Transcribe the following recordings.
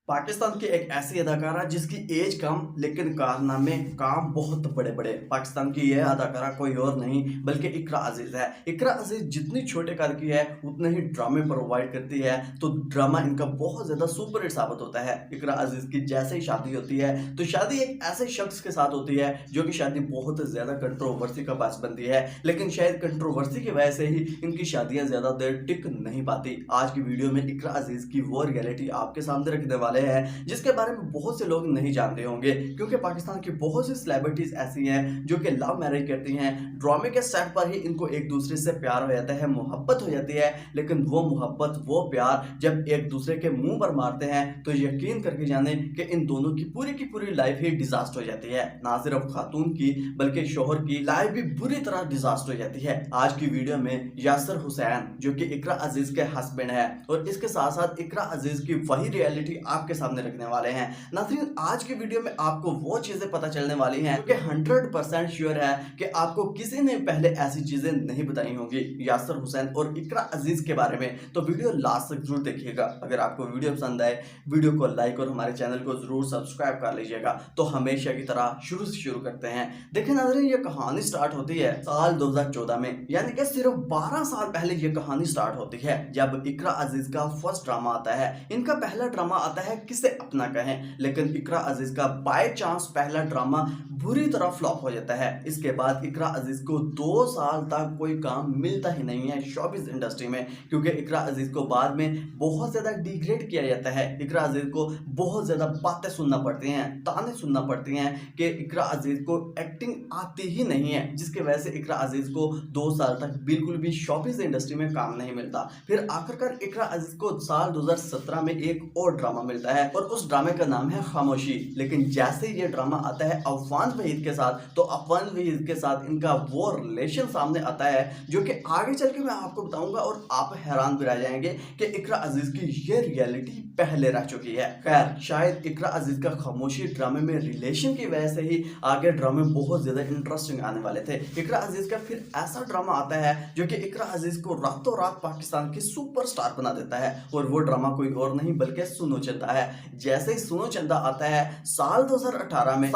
पाकिस्तान की एक ऐसी अदाकारा जिसकी एज कम लेकिन कारनामे काम बहुत बड़े बड़े। पाकिस्तान की यह अदाकारा कोई और नहीं बल्कि इकरा अजीज है। इकरा अजीज जितनी छोटे कद की है उतने ही ड्रामे प्रोवाइड करती है, तो ड्रामा इनका बहुत ज्यादा सुपर हिट साबित होता है। इकरा अजीज की जैसे ही शादी होती है तो शादी एक ऐसे शख्स के साथ होती है जो कि शादी बहुत ज्यादा कंट्रोवर्सी का बायस बनती है, लेकिन शायद कंट्रोवर्सी की वजह से ही इनकी शादियां ज्यादा देर टिक नहीं पाती। आज की वीडियो में इकरा अजीज की वो रियलिटी आपके सामने रखने वाले हैं जिसके बारे में बहुत से लोग नहीं जानते होंगे, क्योंकि पाकिस्तान की बहुत सी सेलिब्रिटीज ऐसी हैं जो कि लव मैरिज करती हैं। ड्रामे के सेट पर ही इनको एक दूसरे से प्यार हो जाता है, मोहब्बत हो जाती है, लेकिन वो मोहब्बत वो प्यार जब एक दूसरे के मुंह पर मारते हैं तो यकीन करके जाने कि इन दोनों की पूरी लाइफ ही डिजास्टर हो जाती है। ना सिर्फ खातून की बल्कि शोहर की लाइफ भी बुरी तरह डिजास्टर हो जाती है। आज की वीडियो में यासर हुसैन जो कि इकरा अजीज के हस्बैंड है और इसके साथ साथ इकरा अजीज की वही रियलिटी आपके सामने रखने वाले हैं। नाज़रीन, आज की वीडियो में आपको वो चीजें पता चलने वाली हैं कि 100% श्योर है कि आपको किसी ने पहले ऐसी चीजें नहीं बताई होंगी यासर हुसैन और इकरा अजीज के बारे में। तो वीडियो लास्ट तक जरूर देखिएगा। अगर आपको वीडियो पसंद आए वीडियो को लाइक और हमारे चैनल को जरूर सब्सक्राइब कर लीजिएगा। तो हमेशा की तरह शुरू से शुरू करते हैं। देखिए नाज़रीन, ये कहानी स्टार्ट होती है साल 2014 में, यानी कि सिर्फ 12 साल पहले ये कहानी स्टार्ट होती है जब इकरा अजीज का फर्स्ट ड्रामा आता है। इनका पहला ड्रामा आता है किसे अपना कहें, लेकिन इकरा अजीज का बाय चांस पहला ड्रामा बुरी तरह फ्लॉप हो जाता है। इसके बाद इकरा अजीज को 2 साल तक कोई काम मिलता ही नहीं है शोबिज़ इंडस्ट्री में, क्योंकि इकरा अजीज को बाद में बहुत ज्यादा डिग्रेड किया जाता है। इकरा अजीज को बहुत ज्यादा बातें सुनना पड़ती हैं, ताने सुनना पड़ती हैं कि इकरा अजीज को एक्टिंग आती ही नहीं है, जिसकी वजह से इकरा अजीज को 2 साल तक बिल्कुल भी शोबिज़ इंडस्ट्री में काम नहीं मिलता। फिर आखिरकार इकरा अजीज को साल 2017 में एक और ड्रामा मिलता है और उस ड्रामे का नाम है खामोशी। लेकिन जैसे ये ड्रामा आता है अफवान वहीद के साथ, तो अफवान वहीद के साथ इनका वो रिलेशन सामने आता है जो कि आगे चल के मैं आपको बताऊंगा और आप हैरान भी रह जाएंगे कि इकरा अजीज की ये रियलिटी पहले रह चुकी है। खैर, शायद इकरा अजीज का खामोशी ड्रामे में रिलेशन की वजह से ही आगे ड्रामे बहुत ज्यादा इंटरेस्टिंग आने वाले थे। इकरा अजीज का फिर ऐसा ड्रामा आता है जो कि इकरा अजीज को रातों रात पाकिस्तान की सुपरस्टार बना देता है, और वो ड्रामा कोई और नहीं बल्कि सुनो चंदा है। जैसे ही सुनो चंदा आता है साल 2018 में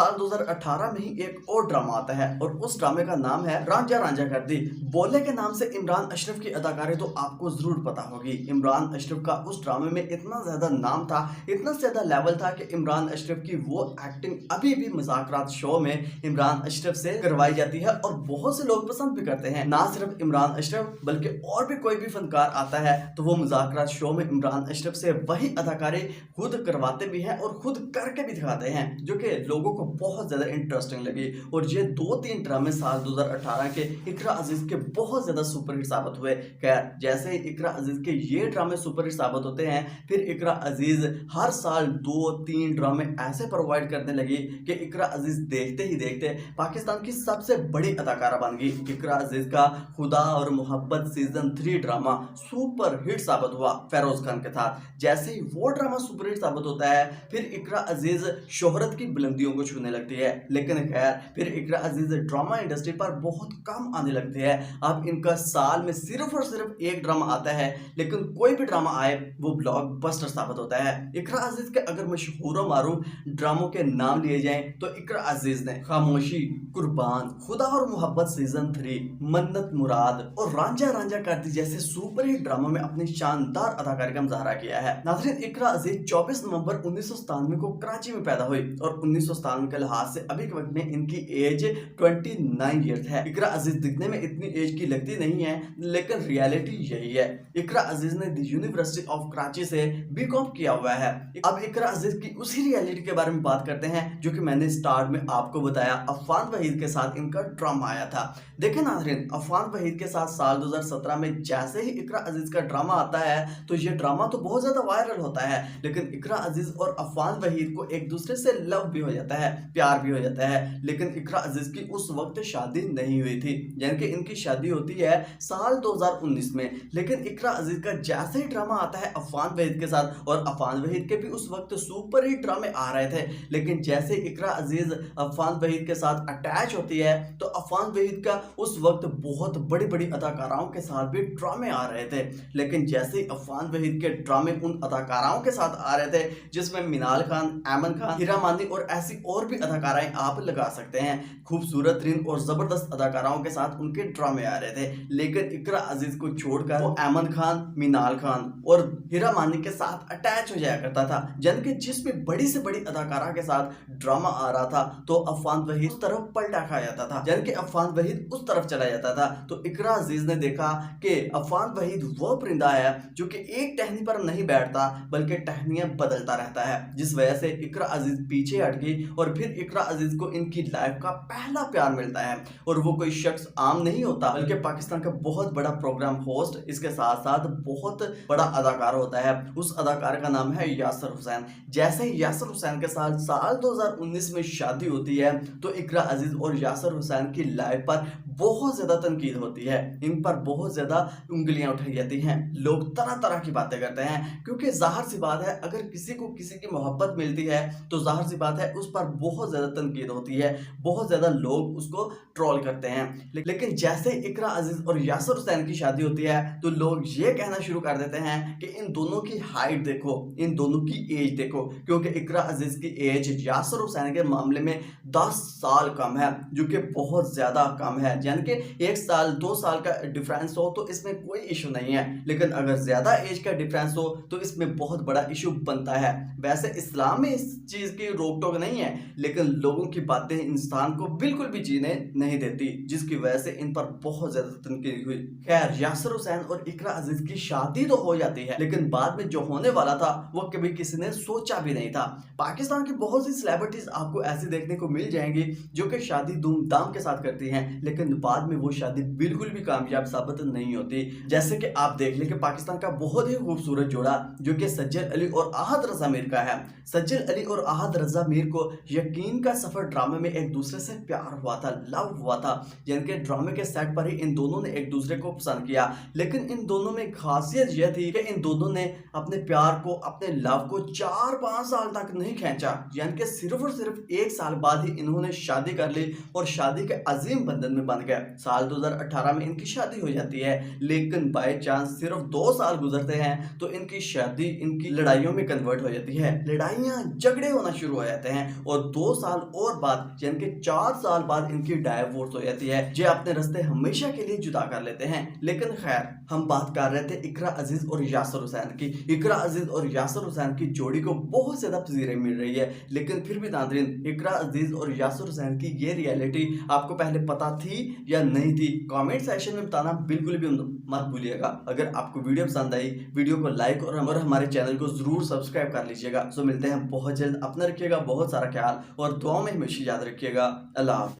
ही एक और ड्रामा आता है और उस ड्रामे का नाम है रांझा रांझा कर दी। बोले के नाम से इमरान अशरफ की अदाकारी तो आपको जरूर पता होगी। इमरान अशरफ का उस ड्रामे में इतना ज्यादा नाम था, इतना ज्यादा लेवल था कि इमरान अशरफ की वो एक्टिंग अभी भी मुज़ाकरात शो में इमरान अशरफ से करवाई जाती है और बहुत से लोग पसंद भी करते हैं। ना सिर्फ इमरान अशरफ बल्कि और भी कोई भी फनकार आता है तो वो मुज़ाकरात शो में इमरान अशरफ से वही अदाकारी खुद करवाते भी हैं और खुद करके भी दिखाते हैं, जो कि लोगों को बहुत ज्यादा इंटरेस्टिंग लगी। और ये 2-3 ड्रामे साल 2018 के इकरा अजीज के बहुत ज्यादा सुपरहिट साबित हुए। खैर, जैसे ही इकरा अजीज के ये ड्रामे सुपरहिट साबित होते हैं फिर इकरा अजीज हर साल 2-3 ड्रामे ऐसे प्रोवाइड करने लगी कि इकरा अजीज देखते ही देखते पाकिस्तान की सबसे बड़ी अदाकारा बन गई। इकरा अजीज का खुदा और मोहब्बत सीजन 3 ड्रामा सुपर हिट साबित हुआ फेरोज खान के साथ। जैसे ही वो ड्रामा सुपर हिट साबित होता है फिर इकरा अजीज शोहरत की बुलंदियों को छूने लगती है। लेकिन खैर, फिर इकरा अजीज ड्रामा इंडस्ट्री पर बहुत कम आने लगते हैं। अब इनका साल में सिर्फ और सिर्फ एक ड्रामा आता है, लेकिन कोई भी ड्रामा आए वो ब्लॉकबस्टर साबित होता है। इकरा अजीज के अगर मशहूर मारूफ ड्रामों के नाम लिए जाएं तो इकरा अजीज ने खामोशी, कुर्बान, खुदा और मोहब्बत सीजन 3, मन्नत मुराद और रांझा रांझा कर दी जैसे सुपर हिट ड्रामों में अपनी शानदार अदाकारी का मुजाहरा किया है। नाज़रीन, इकरा अजीज 24 नवंबर 1997 को कराची में पैदा हुई और 1997 के लिहाज से अभी के वक्त में इनकी एज 29 ईयर्स है। इकरा अजीज दिखने में इतनी एज की लगती नहीं है, लेकिन रियलिटी यही है। इकरा अजीज ने द यूनिवर्सिटी ऑफ कराची से बीकॉम किया हुआ है। अब इकरा अजीज की उसी रियलिटी के बारे में बात करते हैं जो कि मैंने स्टार्ट में आपको बताया। अफवान वहीद के साथ इनका ड्रामा आया था। देखें नाज़रीन, अफवान वहीद के साथ साल 2017 में जैसे ही इकरा अजीज का ड्रामा आता है तो ये ड्रामा तो बहुत ज्यादा वायरल होता है, लेकिन इकरा अजीज और अफवान वहीद को एक दूसरे से लव भी हो जाता है, प्यार भी हो जाता है। लेकिन इकरा अजीज की उस वक्त शादी नहीं हुई थी, यानी कि इनकी शादी होती है साल 2019 में। लेकिन इकरा अजीज का जैसे ही ड्रामा आता है अफवान वहीद के साथ, और अफवान वहीद के भी उस वक्त सुपर हिट ड्रामे आ रहे थे, लेकिन जैसे इकरा अजीज अफवान वहीद के साथ अटैच होती है तो अफवान वहीद का उस वक्त बहुत बड़ी बड़ी अदाकाराओं के साथ भी ड्रामे आ रहे थे। लेकिन जैसे ही अफवान वहीद के ड्रामे उन अदाकाराओं के साथ आ रहे थे, जिसमें मिनाल खान, ऐमन खान, हीरा मांदी और ऐसी और भी अदाकाराएं आप लगा सकते हैं। खूबसूरत तरीन और जबरदस्त अदाकाराओं के साथ उनके ड्रामे आ रहे थे, लेकिन इकरा अजीज को छोड़कर वो ऐमन खान, मिनाल खान और हीरा मांदी के साथ अटैच हो जाया करता था। जन के जिसमें बड़ी से बड़ी अदाकारा के साथ ड्रामा आ रहा था तो अफान वहीद उस तरफ पलटा खा जाता था, जन के अफान वहीद उस तरफ चला जाता था। तो इकरा अजीज ने देखा कि अफान वहीद वो परिंदा है जो कि एक टहनी पर नहीं बैठता बल्कि टहनियां बदलता रहता है, जिस वजह से इकरा अजीज पीछे हट गई और फिर इकरा अजीज को इनकी लाइफ का पहला प्यार मिलता है। और वो कोई शख्स आम नहीं होता बल्कि पाकिस्तान का बहुत बड़ा प्रोग्राम होस्ट, इसके साथ साथ बहुत बड़ा अदाकार होता है। उस अदाकार का नाम है यासर हुसैन। जैसे ही यासर हुसैन के साथ साल 2019 में शादी होती है तो इकरा अजीज और यासर हुसैन की लाइफ पर बहुत ज्यादा तनकीद होती है, इन पर बहुत ज्यादा उंगलियां उठाई जाती हैं, लोग तरह तरह की बातें करते हैं, क्योंकि जाहिर सी बात है अगर किसी को किसी की मोहब्बत मिलती है तो जाहिर सी बात है उस पर बहुत ज्यादा तनकीद होती है, बहुत ज्यादा लोग उसको ट्रोल करते हैं। लेकिन जैसे इकरा अजीज और यासर हुसैन की शादी होती है तो लोग ये कहना शुरू कर देते हैं कि इन दोनों की हाइट देखो, इन दोनों की एज देखो, क्योंकि इकरा अजीज की एज यासर हुसैन के मामले में 10 साल कम है, जो कि बहुत ज्यादा कम है। यानी कि 1 साल 2 साल का डिफरेंस हो तो इसमें कोई इशू नहीं है, लेकिन अगर ज्यादा एज का डिफरेंस हो तो इसमें बहुत बड़ा इशू बनता है। वैसे इस्लाम में इस चीज की रोक टोक नहीं है, लेकिन लोगों की बातें इंसान को बिल्कुल भी जीने नहीं देती, जिसकी वजह से इन पर बहुत ज्यादा तनकीद हुई। खैर, यासर हुसैन और इकरा अजीज की शादी तो हो जाती है, लेकिन बाद में जो होने वाला था वो कभी किसी ने सोचा भी नहीं था। पाकिस्तान की बहुत सी सेलिब्रिटीज आपको ऐसी देखने को मिल जाएंगी जो कि शादी धूमधाम के साथ करती हैं, लेकिन बाद में वो शादी बिल्कुल भी कामयाब साबित नहीं होती। जैसे कि आप देख लें कि पाकिस्तान का बहुत ही खूबसूरत जोड़ा जो कि सज्जल अली और आहद रजा मीर का है। सज्जल अली और आहद रजा मीर को यकीन का सफर ड्रामे में एक दूसरे से प्यार हुआ था, लव हुआ था, जिनके ड्रामे के सेट पर ही इन दोनों ने एक दूसरे को पसंद किया। लेकिन इन दोनों में खासियत यह थी कि इन दोनों ने अपने प्यार को, अपने लव को 4-5 साल तक नहीं खींचा, यानी कि सिर्फ और सिर्फ 1 साल बाद ही इन्होंने शादी कर ली और शादी के अजीम बंधन में बंध गए। साल 2018 में इनकी शादी हो जाती है, लेकिन बाय चांस सिर्फ 2 साल गुजरते हैं तो इनकी शादी इनकी लड़ाइयों में कन्वर्ट हो जाती है, लड़ाइयां झगड़े होना शुरू हो जाते हैं और 2 साल और बाद यानी कि 4 साल बाद इनकी डाइवोर्स हो जाती है, जो अपने रास्ते हमेशा के लिए जुदा कर लेते हैं। लेकिन खैर, हम बात कर रहे थे इकरा अजीज और यासर हुसैन की। इकरा अजीज और यासर हुसैन की जोड़ी को बहुत ज्यादा पसीरें मिल रही है, लेकिन फिर भी नाज़रीन, इकरा अजीज और यासर हुसैन की ये रियलिटी आपको पहले पता थी या नहीं थी? कमेंट सेक्शन में बताना बिल्कुल भी मत भूलिएगा। अगर आपको वीडियो पसंद आई, वीडियो को लाइक और हमारे चैनल को जरूर सब्सक्राइब कर लीजिएगा। सो मिलते हैं बहुत जल्द, अपना रखिएगा बहुत सारा ख्याल और दुआओं में हमेशा याद रखिएगा। अल्लाह हाफ़िज़।